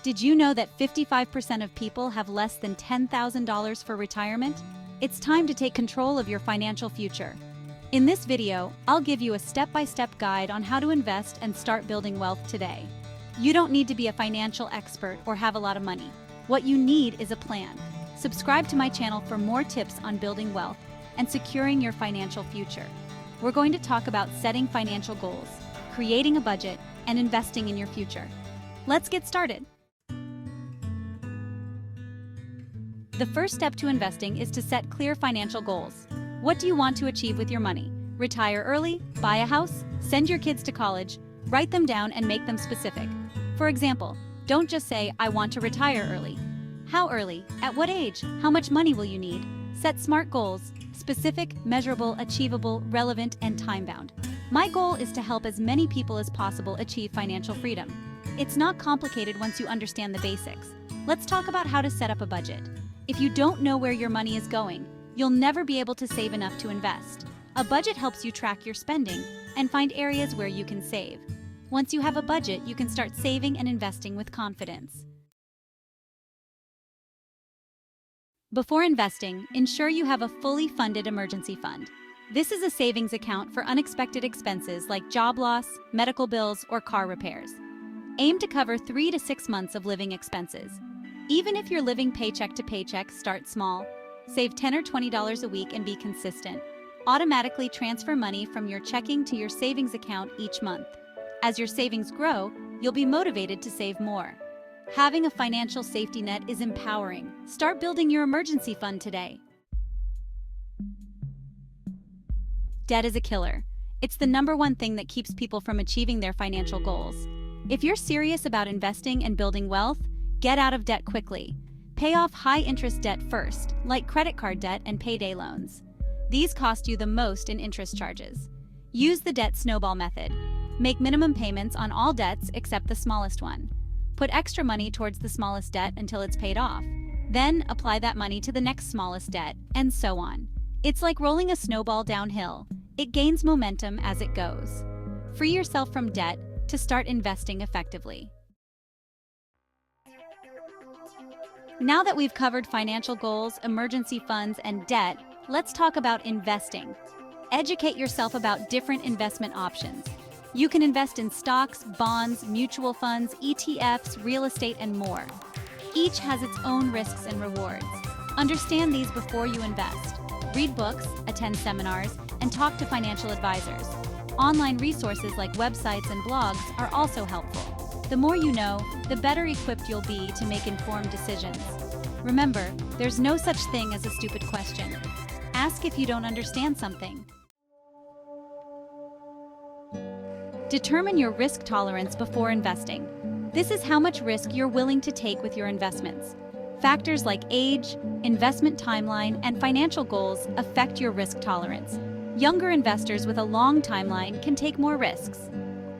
Did you know that 55% of people have less than $10,000 for retirement? It's time to take control of your financial future. In this video, I'll give you a step-by-step guide on how to invest and start building wealth today. You don't need to be a financial expert or have a lot of money. What you need is a plan. Subscribe to my channel for more tips on building wealth and securing your financial future. We're going to talk about setting financial goals, creating a budget, and investing in your future. Let's get started. The first step to investing is to set clear financial goals. What do you want to achieve with your money? Retire early, buy a house, send your kids to college, write them down and make them specific. For example, don't just say, I want to retire early. How early? At what age? How much money will you need? Set SMART goals, specific, measurable, achievable, relevant, and time-bound. My goal is to help as many people as possible achieve financial freedom. It's not complicated once you understand the basics. Let's talk about how to set up a budget. If you don't know where your money is going, you'll never be able to save enough to invest. A budget helps you track your spending and find areas where you can save. Once you have a budget, you can start saving and investing with confidence. Before investing, ensure you have a fully funded emergency fund. This is a savings account for unexpected expenses like job loss, medical bills, or car repairs. Aim to cover 3 to 6 months of living expenses. Even if you're living paycheck to paycheck, start small. Save $10 or $20 a week and be consistent. Automatically transfer money from your checking to your savings account each month. As your savings grow, you'll be motivated to save more. Having a financial safety net is empowering. Start building your emergency fund today. Debt is a killer. It's the #1 thing that keeps people from achieving their financial goals. If you're serious about investing and building wealth, get out of debt quickly. Pay off high-interest debt first, like credit card debt and payday loans. These cost you the most in interest charges. Use the debt snowball method. Make minimum payments on all debts except the smallest one. Put extra money towards the smallest debt until it's paid off. Then apply that money to the next smallest debt, and so on. It's like rolling a snowball downhill. It gains momentum as it goes. Free yourself from debt to start investing effectively. Now that we've covered financial goals, emergency funds, and debt, let's talk about investing. Educate yourself about different investment options. You can invest in stocks, bonds, mutual funds, ETFs, real estate, and more. Each has its own risks and rewards. Understand these before you invest. Read books, attend seminars, and talk to financial advisors. Online resources like websites and blogs are also helpful. The more you know, the better equipped you'll be to make informed decisions. Remember, there's no such thing as a stupid question. Ask if you don't understand something. Determine your risk tolerance before investing. This is how much risk you're willing to take with your investments. Factors like age, investment timeline, and financial goals affect your risk tolerance. Younger investors with a long timeline can take more risks.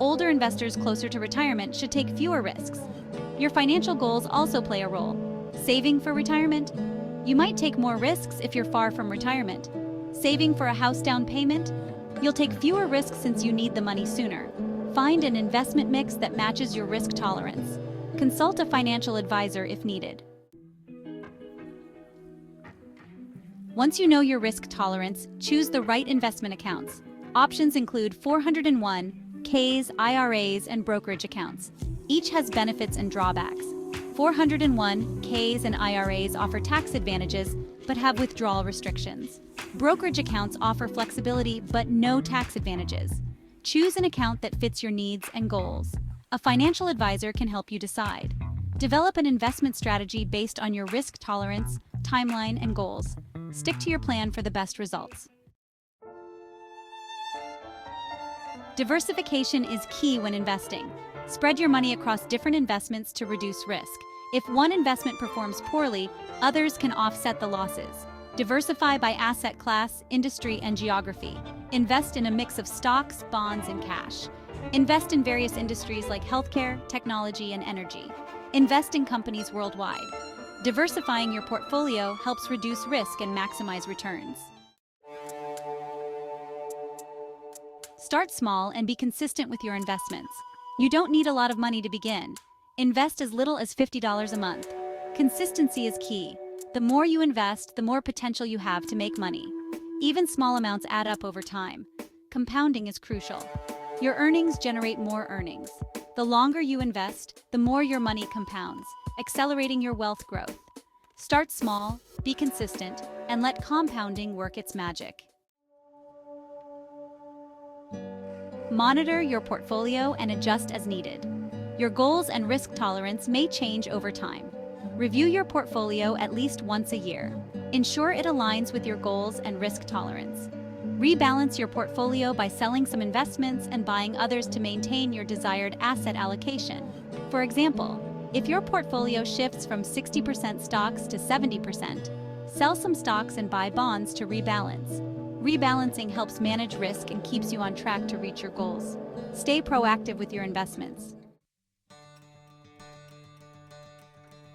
Older investors closer to retirement should take fewer risks. Your financial goals also play a role. Saving for retirement? You might take more risks if you're far from retirement. Saving for a house down payment? You'll take fewer risks since you need the money sooner. Find an investment mix that matches your risk tolerance. Consult a financial advisor if needed. Once you know your risk tolerance, choose the right investment accounts. Options include 401, Ks, IRAs, and brokerage accounts. Each has benefits and drawbacks. 401, Ks, and IRAs offer tax advantages but have withdrawal restrictions. Brokerage accounts offer flexibility but no tax advantages. Choose an account that fits your needs and goals. A financial advisor can help you decide. Develop an investment strategy based on your risk tolerance, timeline, and goals. Stick to your plan for the best results. Diversification is key when investing. Spread your money across different investments to reduce risk. If one investment performs poorly, others can offset the losses. Diversify by asset class, industry, and geography. Invest in a mix of stocks, bonds, and cash. Invest in various industries like healthcare, technology, and energy. Invest in companies worldwide. Diversifying your portfolio helps reduce risk and maximize returns. Start small and be consistent with your investments. You don't need a lot of money to begin. Invest as little as $50 a month. Consistency is key. The more you invest, the more potential you have to make money. Even small amounts add up over time. Compounding is crucial. Your earnings generate more earnings. The longer you invest, the more your money compounds, accelerating your wealth growth. Start small, be consistent, and let compounding work its magic. Monitor your portfolio and adjust as needed. Your goals and risk tolerance may change over time. Review your portfolio at least once a year. Ensure it aligns with your goals and risk tolerance. Rebalance your portfolio by selling some investments and buying others to maintain your desired asset allocation. For example, if your portfolio shifts from 60% stocks to 70%, sell some stocks and buy bonds to rebalance. Rebalancing helps manage risk and keeps you on track to reach your goals. Stay proactive with your investments.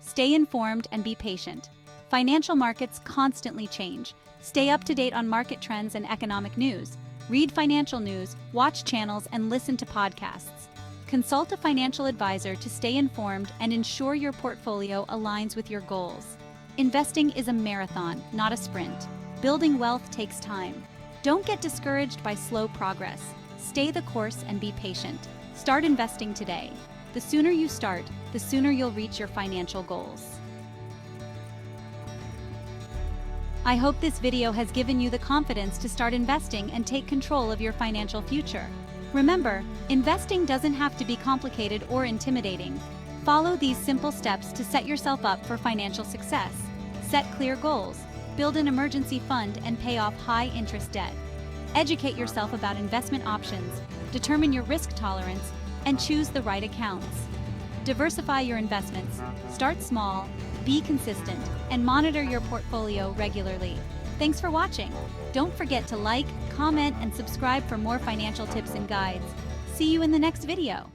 Stay informed and be patient. Financial markets constantly change. Stay up to date on market trends and economic news. Read financial news, watch channels, and listen to podcasts. Consult a financial advisor to stay informed and ensure your portfolio aligns with your goals. Investing is a marathon, not a sprint. Building wealth takes time. Don't get discouraged by slow progress. Stay the course and be patient. Start investing today. The sooner you start, the sooner you'll reach your financial goals. I hope this video has given you the confidence to start investing and take control of your financial future. Remember, investing doesn't have to be complicated or intimidating. Follow these simple steps to set yourself up for financial success. Set clear goals, build an emergency fund, and pay off high-interest debt. Educate yourself about investment options, determine your risk tolerance, and choose the right accounts. Diversify your investments, start small, be consistent, and monitor your portfolio regularly. Thanks for watching. Don't forget to like, comment, and subscribe for more financial tips and guides. See you in the next video.